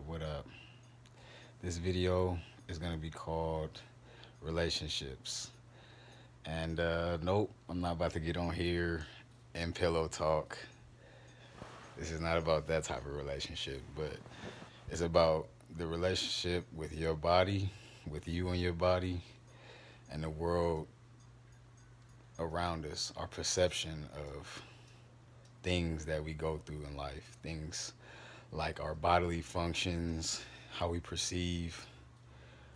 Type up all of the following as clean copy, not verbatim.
What up? This video is gonna be called relationships. And nope, I'm not about to get on here and pillow talk. This is not about that type of relationship, but it's about the relationship with your body, with you and your body, and the world around us, our perception of things that we go through in life, things like our bodily functions, how we perceive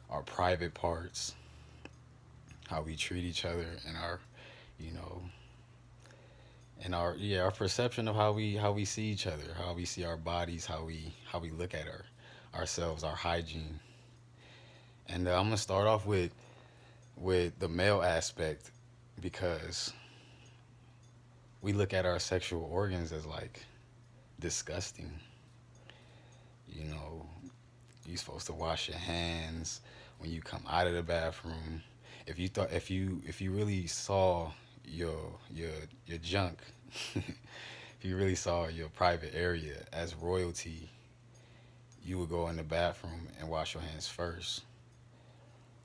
our private parts, how we treat each other, and our, you know, and our perception of how we see each other, how we see our bodies, how we look at ourselves, our hygiene. And I'm gonna start off with the male aspect because we look at our sexual organs as like disgusting. You know, you're supposed to wash your hands when you come out of the bathroom. If you really saw your your your junk, if you really saw your private area as royalty, you would go in the bathroom and wash your hands first.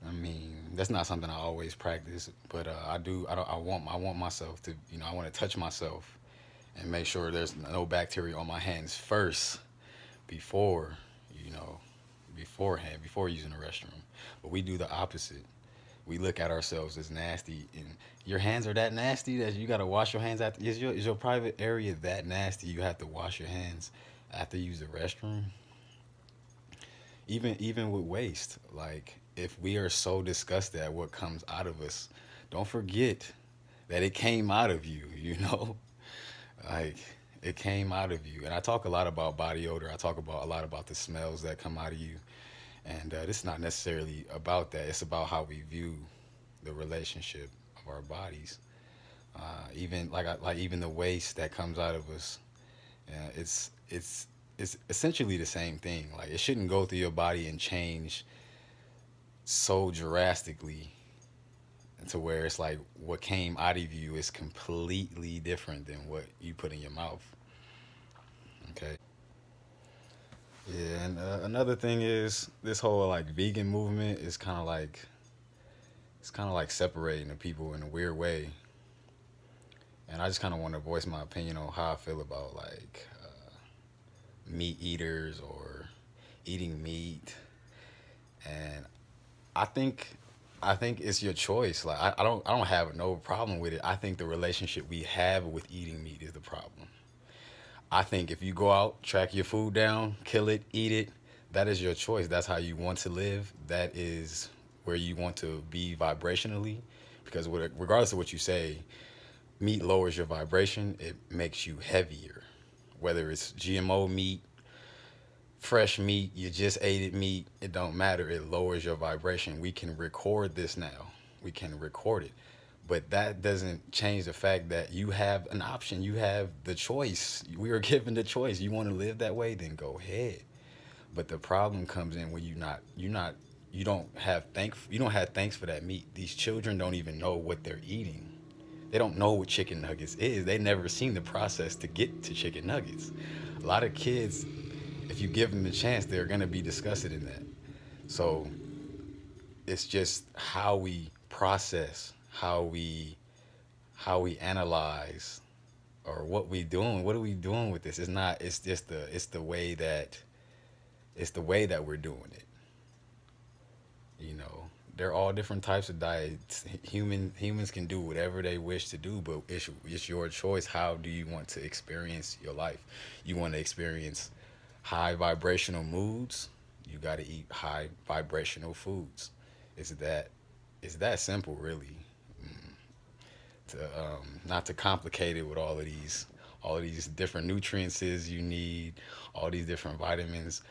I mean, that's not something I always practice, but I do. I want myself to. I want to touch myself and make sure there's no bacteria on my hands first before, you know, beforehand, before using the restroom. But we do the opposite. We look at ourselves as nasty, and your hands are that nasty that you gotta wash your hands after. Is your private area that nasty? You have to wash your hands after you use the restroom. Even with waste, like if we are so disgusted at what comes out of us, don't forget that it came out of you. Like it came out of you. And I talk a lot about body odor. I talk about a lot about the smells that come out of you. And this is not necessarily about that. It's about how we view the relationship of our bodies. Even even the waste that comes out of us. It's essentially the same thing. Like it shouldn't go through your body and change so drastically to where it's like what came out of you is completely different than what you put in your mouth. Okay. Yeah, and another thing is this whole like vegan movement is kind of like separating the people in a weird way, and I just kind of want to voice my opinion on how I feel about like meat eaters or eating meat, and I think I think it's your choice. Like I don't have no problem with it. I think the relationship we have with eating meat is the problem. I think if you go out, track your food down, kill it, eat it, that is your choice. That's how you want to live. That is where you want to be vibrationally. Because regardless of what you say, meat lowers your vibration. It makes you heavier. Whether it's GMO meat, fresh meat, you just ate it meat, it don't matter. It lowers your vibration. We can record this now. We can record it. But that doesn't change the fact that you have an option. You have the choice. We are given the choice. You want to live that way, then go ahead. But the problem comes in when you don't have thanks for that meat. These children don't even know what they're eating. They don't know what chicken nuggets is. They never seen the process to get to chicken nuggets. A lot of kids, if you give them the chance, they're gonna be disgusted in that. So it's just how we process, how we analyze, or what we doing. What are we doing with this? It's not. It's just the way that we're doing it. They're all different types of diets. Humans can do whatever they wish to do, but it's your choice. How do you want to experience your life? You want to experience high vibrational moods, you got to eat high vibrational foods. It's that simple, really. To not to complicate it with all of these different nutrients you need, all these different vitamins.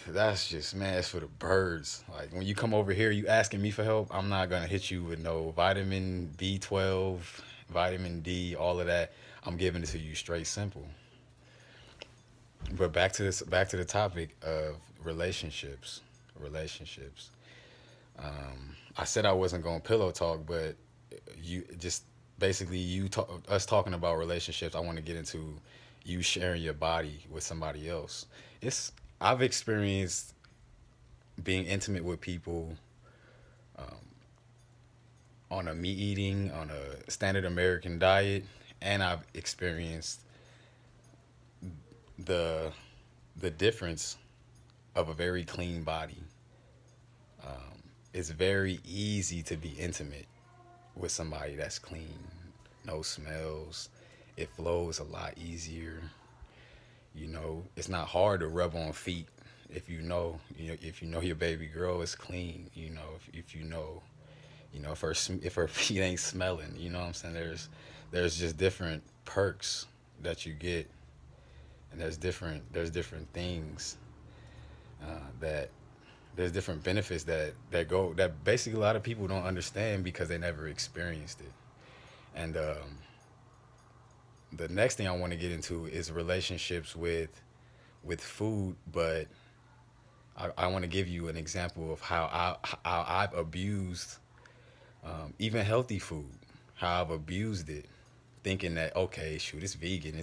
That's just, man, it's for the birds. Like when you come over here, you asking me for help, I'm not gonna hit you with no vitamin B12, vitamin D, all of that. I'm giving it to you straight simple. But back to the topic of relationships. Relationships. I said I wasn't going to pillow talk, but you just basically us talking about relationships. I want to get into you sharing your body with somebody else. It's I've experienced being intimate with people on a meat eating, on a standard American diet, and I've experienced the the difference of a very clean body. It's very easy to be intimate with somebody that's clean, no smells. It flows a lot easier. You know, it's not hard to rub on feet if if you know your baby girl is clean. You know, if you know, if her feet ain't smelling. You know what I'm saying? There's just different perks that you get, and there's different things that there's different benefits that basically a lot of people don't understand because they never experienced it. And the next thing I want to get into is relationships with food, but I want to give you an example of how I've abused even healthy food, how I've abused it, thinking that okay, shoot, it's vegan,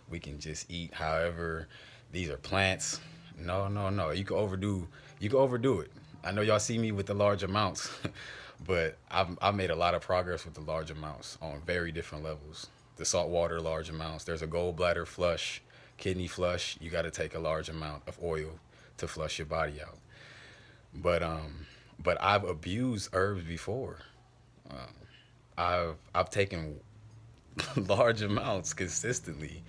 we can just eat. However, these are plants. No, no, no. You can overdo it. I know y'all see me with the large amounts, but I've made a lot of progress with the large amounts on very different levels. The salt water, large amounts. There's a gallbladder flush, kidney flush. You got to take a large amount of oil to flush your body out. But I've abused herbs before. I've taken large amounts consistently,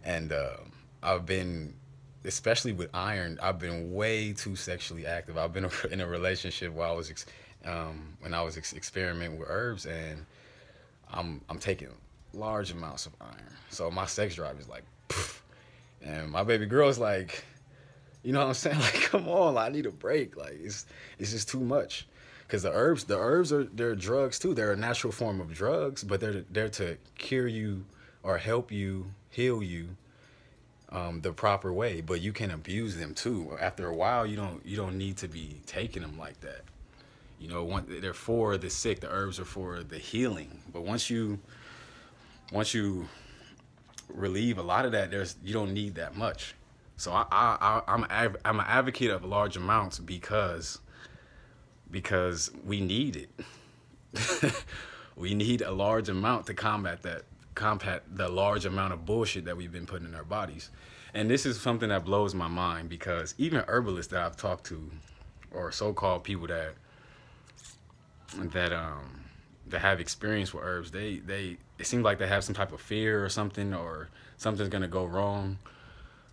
and I've been, especially with iron, I've been way too sexually active. I've been in a relationship where when I was experimenting with herbs, and I'm taking large amounts of iron. So my sex drive is like, poof. And my baby girl's like, you know what I'm saying? Like, come on, I need a break. Like, it's just too much. Because the herbs they're drugs too. They're a natural form of drugs, but they're to cure you or help you heal you the proper way. But you can abuse them too. After a while, you don't need to be taking them like that. You know, they're for the sick. The herbs are for the healing. But once you relieve a lot of that, you don't need that much. So I'm an advocate of large amounts because we need it. We need a large amount to combat the large amount of bullshit that we've been putting in our bodies. And this is something that blows my mind because even herbalists that I've talked to, or so-called people that have experience with herbs, it seems like they have some type of fear or something, or something's gonna go wrong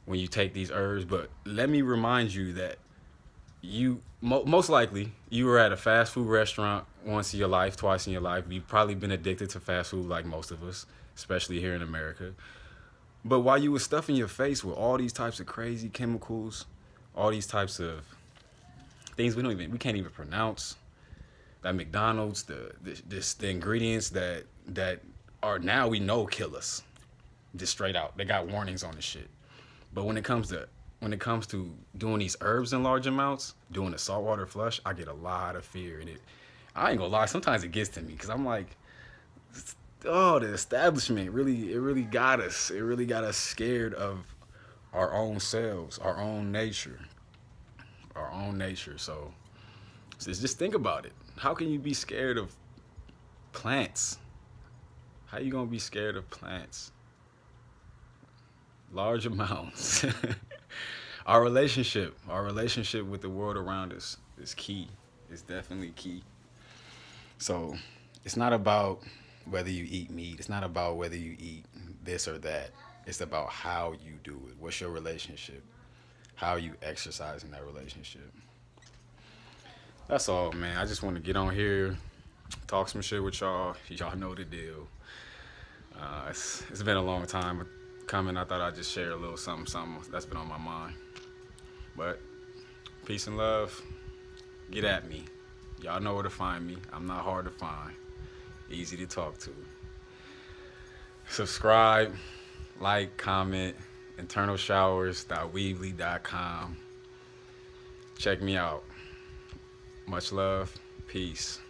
when you take these herbs. But let me remind you that most likely you were at a fast food restaurant once in your life, twice in your life. You've probably been addicted to fast food like most of us, especially here in America. But while you were stuffing your face with all these types of crazy chemicals, all these types of things we can't even pronounce, that McDonald's, the ingredients that are now we know kill us, just straight out. They got warnings on this shit. But when it comes to doing these herbs in large amounts, doing a saltwater flush, I get a lot of fear in it. I ain't gonna lie, sometimes it gets to me because I'm like, oh, the establishment really got us. It really got us scared of our own selves, our own nature. So just think about it. How can you be scared of plants? How you gonna be scared of plants? Large amounts. Our relationship with the world around us is key. It's definitely key. So it's not about whether you eat meat. It's not about whether you eat this or that. It's about how you do it. What's your relationship? How you exercise in that relationship? That's all, man. I just want to get on here, talk some shit with y'all. Y'all know the deal. It's been a long time coming. I thought I'd just share a little something that's been on my mind. But peace and love. Get at me. Y'all know where to find me. I'm not hard to find. Easy to talk to. Subscribe, like, comment, internalshowers.weebly.com. Check me out. Much love. Peace.